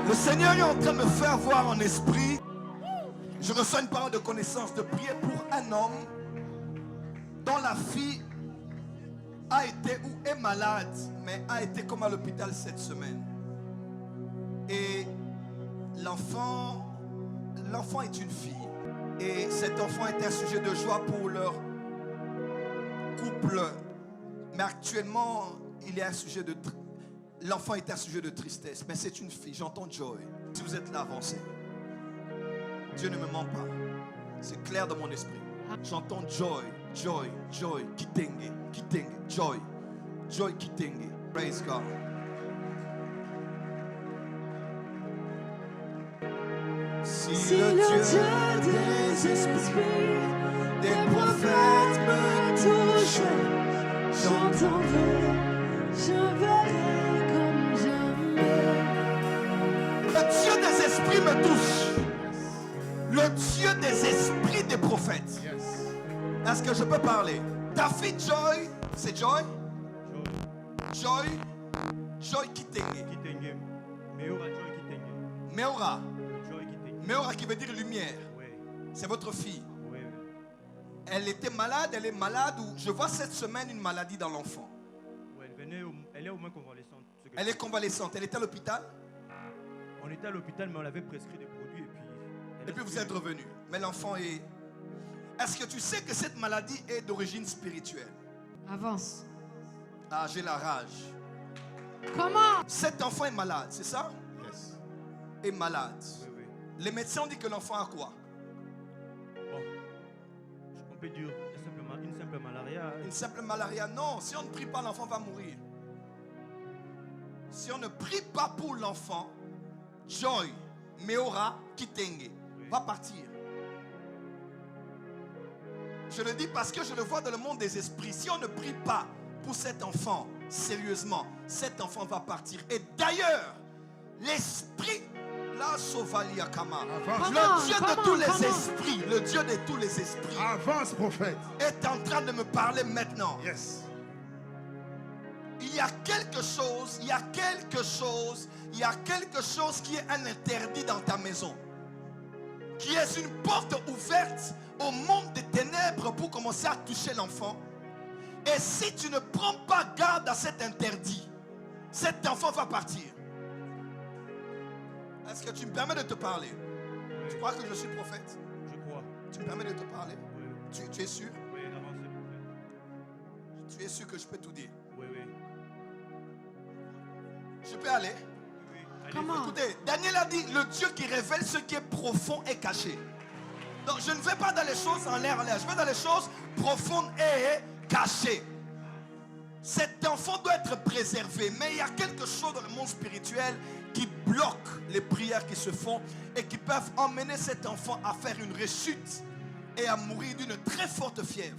Le Seigneur est en train de me faire voir en esprit. Je reçois une parole de connaissance, de prier pour un homme dont la fille a été ou est malade, mais a été comme à l'hôpital cette semaine. Et l'enfant est une fille. Et cet enfant est un sujet de joie pour leur couple. Mais actuellement, il est un sujet de... L'enfant est un sujet de tristesse. Mais c'est une fille, j'entends joy. Si vous êtes là, avancez. Dieu ne me ment pas. C'est clair dans mon esprit. J'entends joy, joy, joy, kitenge, kitenge, joy, joy, kitenge. Praise God. Si le Dieu des esprits, des prophètes me touche, j'entendrai, je verrai comme jamais. Le Dieu des esprits me touche. Le Dieu des esprits des prophètes. Est-ce que je peux parler? Ta fille Joy, c'est Joy? Joy. Joy Kitenge. Meora Joy Kitenge. Meora. Joy Kitenge. Meora qui veut dire lumière. Oui. C'est votre fille. Oui. Elle était malade, elle est malade ou je vois cette semaine une maladie dans l'enfant. Oui, elle est au moins convalescente. Elle est convalescente. Elle était à l'hôpital? On était à l'hôpital, mais on avait prescrit des produits et puis vous êtes revenu. Mais l'enfant est... Est-ce que tu sais que cette maladie est d'origine spirituelle? Avance. Ah, j'ai la rage. Comment? Cet enfant est malade, c'est ça? Yes. Est malade. Oui, oui. Les médecins ont dit que l'enfant a quoi? Bon. On peut dire une simple malaria. Une simple malaria. Non, si on ne prie pas, l'enfant va mourir. Si on ne prie pas pour l'enfant, Joy, Meora, Kitenge, va partir. Je le dis parce que je le vois dans le monde des esprits. Si on ne prie pas pour cet enfant, sérieusement, cet enfant va partir. Et d'ailleurs, l'esprit, la Sovalia Kama, le Dieu de tous les esprits, le Dieu de tous les esprits, avance, prophète, est en train de me parler maintenant. Yes. Il y a quelque chose, il y a quelque chose qui est un interdit dans ta maison. Qui est une porte ouverte au monde des ténèbres pour commencer à toucher l'enfant. Et si tu ne prends pas garde à cet interdit, cet enfant va partir. Est-ce que tu me permets de te parler? Oui. Tu crois que je suis prophète? Je crois. Tu me permets de te parler? Oui. Tu es sûr? Oui, avancez, prophète. Tu es sûr que je peux tout dire? Oui, oui. Je peux aller? Oui. Allez. Comment? Écoutez, Daniel a dit, le Dieu qui révèle ce qui est profond et caché. Donc je ne vais pas dans les choses en l'air, je vais dans les choses profondes et cachées. Cet enfant doit être préservé, mais il y a quelque chose dans le monde spirituel qui bloque les prières qui se font et qui peuvent emmener cet enfant à faire une rechute et à mourir d'une très forte fièvre.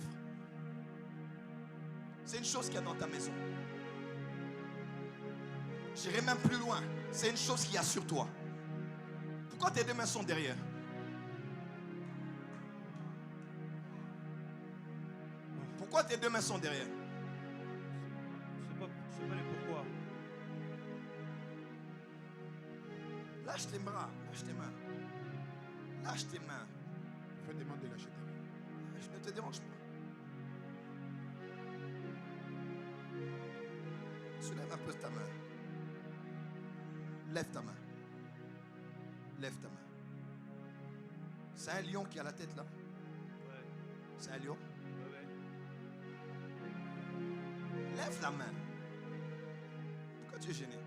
C'est une chose qu'il y a dans ta maison. J'irai même plus loin. C'est une chose qu'il y a sur toi. Pourquoi tes deux mains sont derrière? Pourquoi tes deux mains sont derrière? Je sais pas le pourquoi. Lâche tes bras, lâche tes mains. Lâche tes mains. Fais demande de lâcher tes mains. Je ne te dérange pas. Soulève un peu ta main. Lève ta main. Lève ta main. C'est un lion qui a la tête là. Ouais. C'est un lion. Ouais. Lève la main. Pourquoi tu es gêné?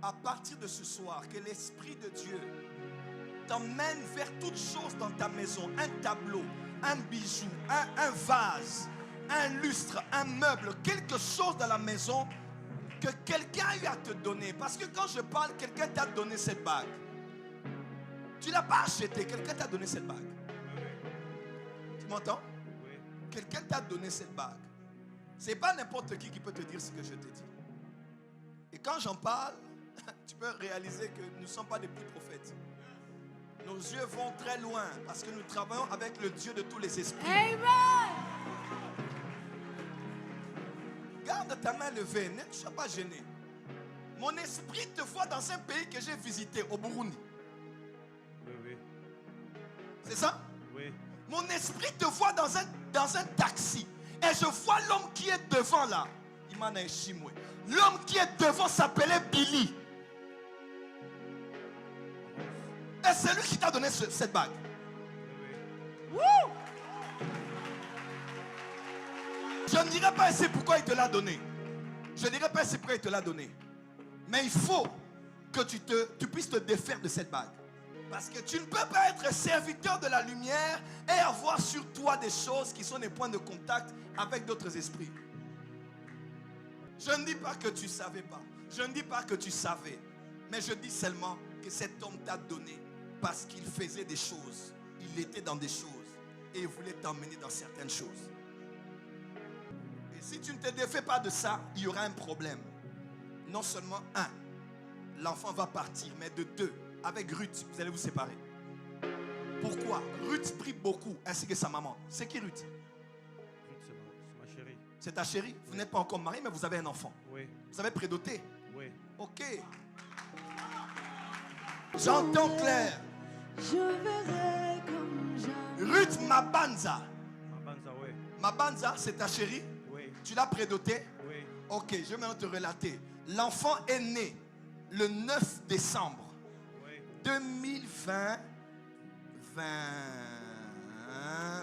À partir de ce soir, que l'Esprit de Dieu t'emmène vers toute chose dans ta maison. Un tableau, un bijou, un vase, un lustre, un meuble, quelque chose dans la maison que quelqu'un a eu à te donner. Parce que quand je parle, quelqu'un t'a donné cette bague. Tu ne l'as pas acheté, quelqu'un t'a donné cette bague. Tu m'entends? Oui. Quelqu'un t'a donné cette bague. Ce n'est pas n'importe qui peut te dire ce que je te dis. Et quand j'en parle, tu peux réaliser que nous ne sommes pas des petits prophètes. Nos yeux vont très loin parce que nous travaillons avec le Dieu de tous les esprits. Amen. Garde Garde ta main levée, ne sois pas gêné. Mon esprit te voit dans un pays que j'ai visité, au Burundi. Oui, oui. C'est ça? Oui. Mon esprit te voit dans un taxi. Et je vois l'homme qui est devant là. L'homme qui est devant s'appelait Billy. Et c'est lui qui t'a donné cette bague. Oui, Wouh! Je ne dirai pas ici pourquoi il te l'a donné. Je ne dirai pas ici pourquoi il te l'a donné. Mais il faut que tu puisses te défaire de cette bague. Parce que tu ne peux pas être serviteur de la lumière et avoir sur toi des choses qui sont des points de contact avec d'autres esprits. Je ne dis pas que tu ne savais pas. Je ne dis pas que tu savais. Mais je dis seulement que cet homme t'a donné parce qu'il faisait des choses. Il était dans des choses. Et il voulait t'emmener dans certaines choses. Et si tu ne te défais pas de ça, il y aura un problème. Non seulement un, l'enfant va partir, mais de deux, avec Ruth, vous allez vous séparer. Pourquoi? Ruth prie beaucoup, ainsi que sa maman. C'est qui Ruth? Ruth, c'est ma chérie. C'est ta chérie? Vous n'êtes pas encore marié, mais vous avez un enfant. Oui. Vous avez prédoté? Oui. Ok. J'entends clair. Je verrai comme jamais. Ruth Mabanza. Mabanza, oui. Mabanza, c'est ta chérie? Oui. Tu l'as prédoté? Oui. Ok, je vais maintenant te relater. L'enfant est né le 9 décembre Oui. 2020,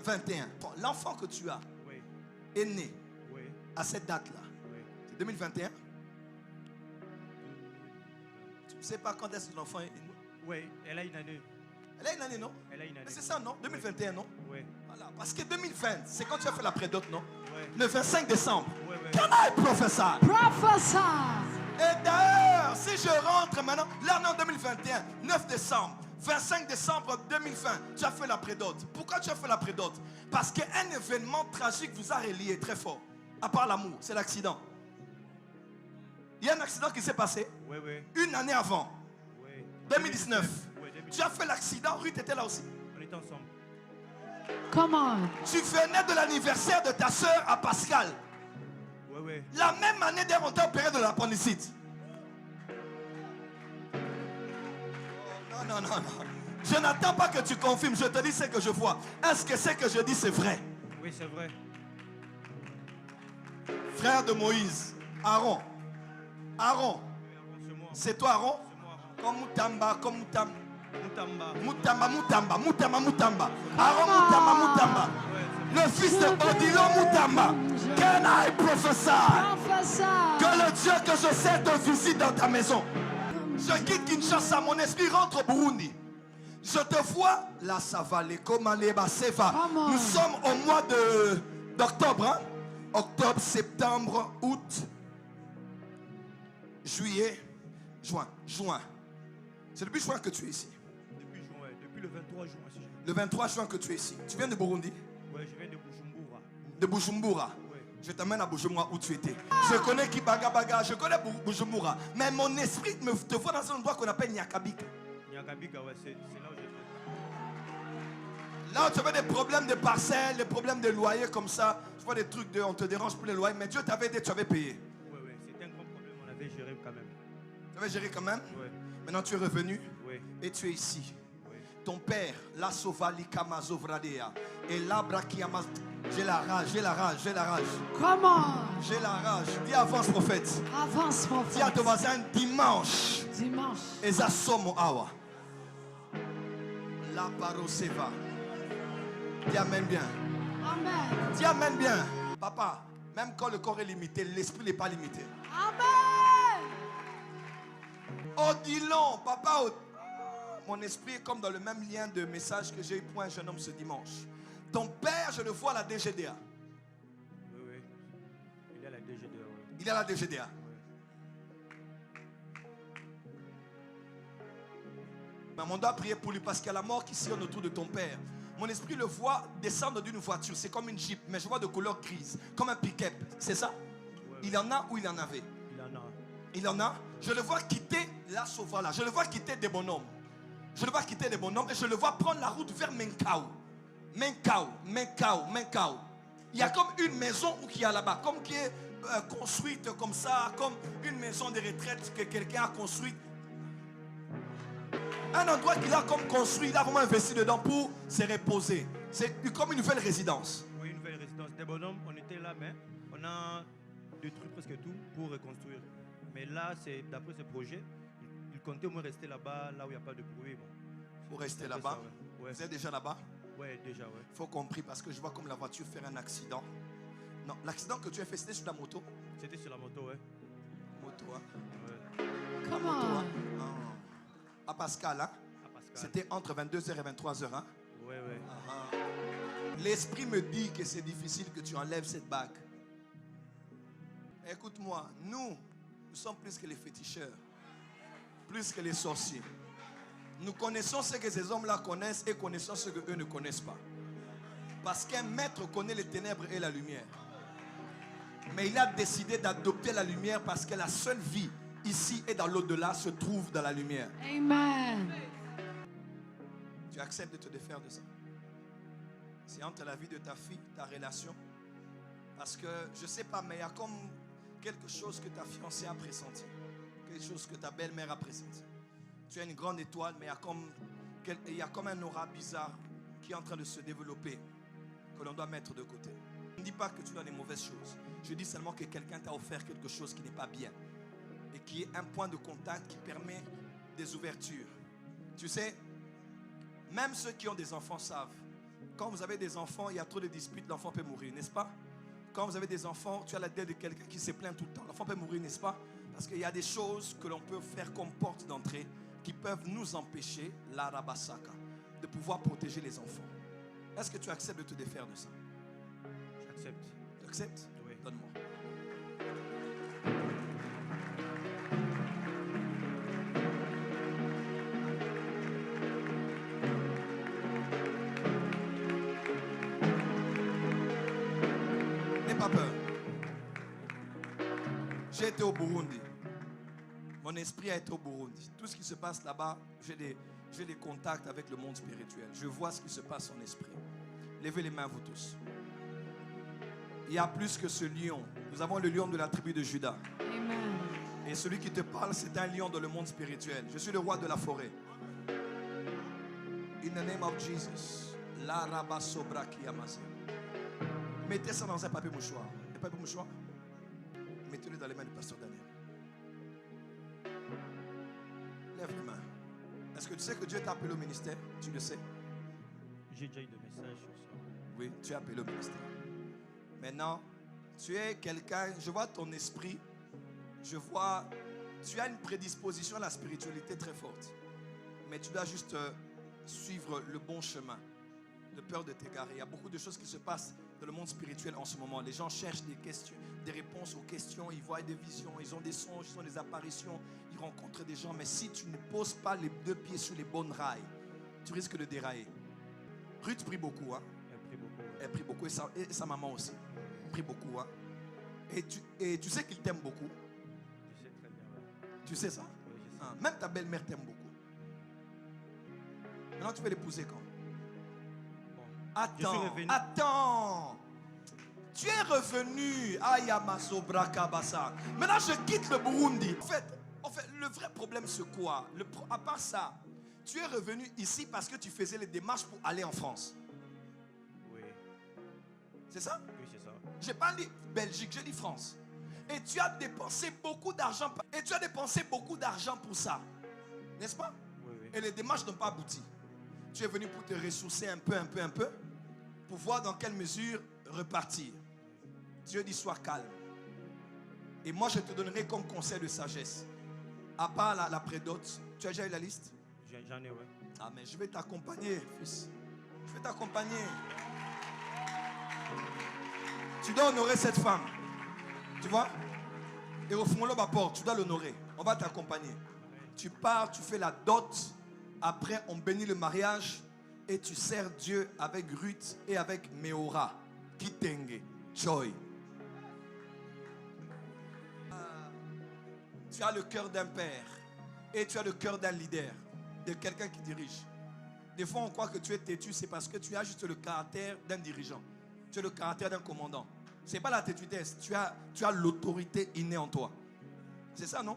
21. L'enfant que tu as Oui. est né Oui. à cette date-là. Oui. C'est 2021. Tu ne sais pas quand est-ce que l'enfant est né? Oui. Elle a une année. Elle a une année, non? Elle a une année. Mais c'est ça, non? 2021, non? Oui. Voilà. Parce que 2020, c'est quand tu as fait la prédote, non? Oui. Le 25 décembre. Oui, oui. Can I prophesy? Prophesy. Et d'ailleurs, si je rentre maintenant, là, en 2021, 9 décembre, 25 décembre 2020, tu as fait la prédote. Pourquoi tu as fait la prédote? Parce qu'un événement tragique vous a relié très fort. À part l'amour, c'est l'accident. Il y a un accident qui s'est passé Oui, oui. une année avant, Oui. 2019. Oui, 2019. Tu as fait l'accident, Ruth était là aussi. On était ensemble. Come on. Tu venais de l'anniversaire de ta soeur à Pascal. Oui, oui. La même année d'ailleurs, on t'a opéré de l'appendicite. Oh, non, non, non, non. Je n'attends pas que tu confirmes. Je te dis ce que je vois. Est-ce que ce que je dis, c'est vrai? Oui, c'est vrai. Frère de Moïse, Aaron. Aaron, C'est moi. c'est toi Aaron? C'est moi. Comme Moutamba, comme Moutamba. Mutamba. Moutamba, Moutamba, Moutamba, Moutamba. Aaron Moutamba, Moutamba. Ouais, c'est moi. Le fils de Odilo Moutamba. Can I prophesy? Prophesy. Que le Dieu que je sais te visite dans ta maison. Je quitte Kinshasa, mon esprit rentre au Burundi. Je te vois, là ça va, les Komaleba Seva. Nous sommes au mois d'octobre. Hein? Octobre, septembre, août, juillet, juin. C'est depuis juin que tu es ici. Depuis juin, ouais. Depuis le 23 juin. Si Le 23 juin que tu es ici. Tu viens de Burundi? ouais, je viens de Bujumbura. De Bujumbura. Ouais. Je t'amène à Bujumbura où tu étais. Je connais Kibaga Baga, je connais Bujumbura. Mais mon esprit te voit dans un endroit qu'on appelle Nyakabika. Nyakabika, ouais, c'est là où j'étais. Là où tu avais des problèmes de parcelles, des problèmes de loyer comme ça. Tu vois des trucs de on te dérange pour les loyers. Mais Dieu t'avait dit tu avais payé. Ouais, ouais, c'était un grand problème. On avait géré quand même. Tu avais géré quand même. Ouais. Maintenant tu es revenu Ouais. et tu es ici. Ouais. Ton père, la Sovali Kamazovradea. Et l'Abra Kiamas. J'ai la rage, j'ai la rage, j'ai la rage. Come on. J'ai la rage. Dis avance prophète. Avance, Dis à ton prophète. voisin dimanche. Dimanche. Eza somo awa. La paroseva. Dis amen bien. Amen. Dis amen bien. Papa, même quand le corps est limité, l'esprit n'est pas limité. Amen. Odilon, papa, mon esprit est comme dans le même lien de message que j'ai eu pour un jeune homme ce dimanche. Ton père, je le vois à la DGDA. Oui, oui. Il est à la DGDA, ouais. Il est à la DGDA. Mais on doit prier pour lui parce qu'il y a la mort qui sillonne autour de ton père. Mon esprit le voit descendre d'une voiture. C'est comme une Jeep, mais je vois de couleur grise. Comme un pick-up. C'est ça? Ouais, Il en a ou il en avait? Il en a. Il en a. Je le vois quitter la Sovala. Je le vois quitter des bonhommes. Je le vois quitter des bonhommes et je le vois prendre la route vers Menkau. Menkau. Il y a comme une maison qui est là-bas. Comme qui est construite comme ça, comme une maison de retraite que quelqu'un a construite. Un endroit qu'il a comme construit, il a vraiment investi dedans pour se reposer. C'est comme une nouvelle résidence. Oui, une nouvelle résidence. Des bonhommes, on était là, mais on a détruit presque tout pour reconstruire. Mais là, c'est d'après ce projet, il comptait au moins rester là-bas, là où il n'y a pas de bruit. Bon. Pour rester C'est un peu là-bas. ça, ouais. Vous êtes déjà là-bas? Ouais, déjà, ouais. Il faut compris parce que je vois comme la voiture faire un accident. Non, l'accident que tu as fait, c'était sur la moto. C'était sur la moto, ouais. Moto, hein? Ouais. Come Moto, hein? on. À Pascal, hein? À Pascal. C'était entre 22h et 23h, hein? Ouais, ouais. L'esprit me dit que c'est difficile que tu enlèves cette bague. Écoute-moi, nous sommes plus que les féticheurs, plus que les sorciers. Nous connaissons ce que ces hommes-là connaissent et connaissons ce qu'eux ne connaissent pas. Parce qu'un maître connaît les ténèbres et la lumière. Mais il a décidé d'adopter la lumière parce que la seule vie ici et dans l'au-delà se trouve dans la lumière. Amen. Tu acceptes de te défaire de ça. C'est entre la vie de ta fille, ta relation. Parce que, je ne sais pas, mais il y a comme quelque chose que ta fiancée a pressenti. Quelque chose que ta belle-mère a pressenti. Tu as une grande étoile, mais il y a comme un aura bizarre qui est en train de se développer, que l'on doit mettre de côté. Je ne dis pas que tu as des mauvaises choses. Je dis seulement que quelqu'un t'a offert quelque chose qui n'est pas bien. Et qui est un point de contact qui permet des ouvertures. Tu sais, même ceux qui ont des enfants savent. Quand vous avez des enfants, il y a trop de disputes, l'enfant peut mourir, n'est-ce pas? Quand vous avez des enfants, tu as la tête de quelqu'un qui se plaint tout le temps. L'enfant peut mourir, n'est-ce pas? Parce qu'il y a des choses que l'on peut faire comme porte d'entrée qui peuvent nous empêcher, la rabasaka, de pouvoir protéger les enfants. Est-ce que tu acceptes de te défaire de ça? J'accepte. Tu acceptes? Oui. Donne-moi. N'aie pas peur. J'ai été au Burundi. Mon esprit a été au Burundi. Tout ce qui se passe là-bas, j'ai des contacts avec le monde spirituel. Je vois ce qui se passe en esprit. Levez les mains, vous tous. Il y a plus que ce lion. Nous avons le lion de la tribu de Juda. Amen. Et celui qui te parle, c'est un lion dans le monde spirituel. Je suis le roi de la forêt. In the name of Jesus. La rabasobra kiyamase. Mettez ça dans un papier mouchoir. Un papier mouchoir. Mettez-le dans les mains du pasteur Daniel. Lève les mains. Est-ce que tu sais que Dieu t'a appelé au ministère? Tu le sais? J'ai déjà eu des messages sur ça. Oui, tu es appelé au ministère. Maintenant, tu es quelqu'un, je vois ton esprit, je vois, tu as une prédisposition à la spiritualité très forte. Mais tu dois juste suivre le bon chemin, de peur de t'égarer. Il y a beaucoup de choses qui se passent dans le monde spirituel en ce moment. Les gens cherchent des questions, des réponses aux questions, ils voient des visions, ils ont des songes, ils ont des apparitions, ils rencontrent des gens. Mais si tu ne poses pas les deux pieds sur les bonnes rails, tu risques de dérailler. Ruth prie beaucoup, hein? Elle prie beaucoup. Ouais. Elle prie beaucoup et sa maman aussi. Elle prie beaucoup, hein? Et tu sais qu'il t'aime beaucoup. Je sais très bien. Ouais. Tu sais ça? Oui, je sais. Hein, même ta belle-mère t'aime beaucoup. Maintenant, tu veux l'épouser quand? Bon. Je suis Attends, revenu. attends. Tu es revenu à Yamasobra Kabasa. Maintenant, je quitte le Burundi. En fait, le vrai problème, c'est quoi? À part ça, tu es revenu ici parce que tu faisais les démarches pour aller en France. Oui. C'est ça? Oui, c'est ça. Je n'ai pas dit Belgique, j'ai dit France. Et tu as dépensé beaucoup d'argent. Et tu as dépensé beaucoup d'argent pour ça. N'est-ce pas? Oui, oui. Et les démarches n'ont pas abouti. Tu es venu pour te ressourcer un peu, pour voir dans quelle mesure repartir. Dieu dit sois calme. Et moi je te donnerai comme conseil de sagesse. À part la prédote, tu as déjà eu la liste? J'en ai, ouais. Ah mais je vais t'accompagner, fils. Je vais t'accompagner. Tu dois honorer cette femme. Tu vois? Et au fond, là, porte, tu dois l'honorer. On va t'accompagner. Tu pars, tu fais la dot. Après, on bénit le mariage. Et tu sers Dieu avec Ruth et avec Meora. Kitenge. Joy. Tu as le cœur d'un père. Et tu as le cœur d'un leader. De quelqu'un qui dirige. Des fois, on croit que tu es têtu. C'est parce que tu as juste le caractère d'un dirigeant. Tu as le caractère d'un commandant. Ce n'est pas la tétudesse. Tu as l'autorité innée en toi. C'est ça, non?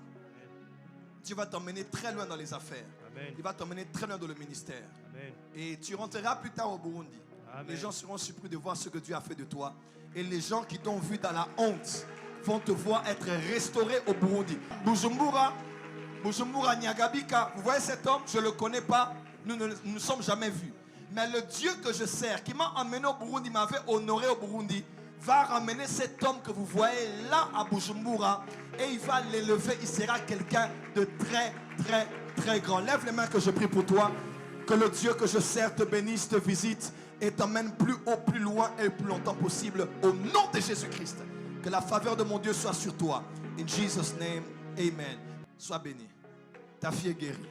Dieu va t'emmener très loin dans les affaires. Amen. Il va t'emmener très loin dans le ministère. Amen. Et tu rentreras plus tard au Burundi. Amen. Les gens seront surpris de voir ce que Dieu a fait de toi. Et les gens qui t'ont vu dans la honte vont te voir être restauré au Burundi. Bujumbura Nyagabika, vous voyez cet homme, je ne le connais pas, nous ne nous sommes jamais vus. Mais le Dieu que je sers, qui m'a emmené au Burundi, m'avait honoré au Burundi, va ramener cet homme que vous voyez là à Bujumbura et il va l'élever. Il sera quelqu'un de très, très, très grand. Lève les mains que je prie pour toi. Que le Dieu que je sers te bénisse, te visite et t'emmène plus haut, plus loin et le plus longtemps possible. Au nom de Jésus-Christ. Que la faveur de mon Dieu soit sur toi. In Jesus' name, amen. Sois béni. Ta fille est guérie.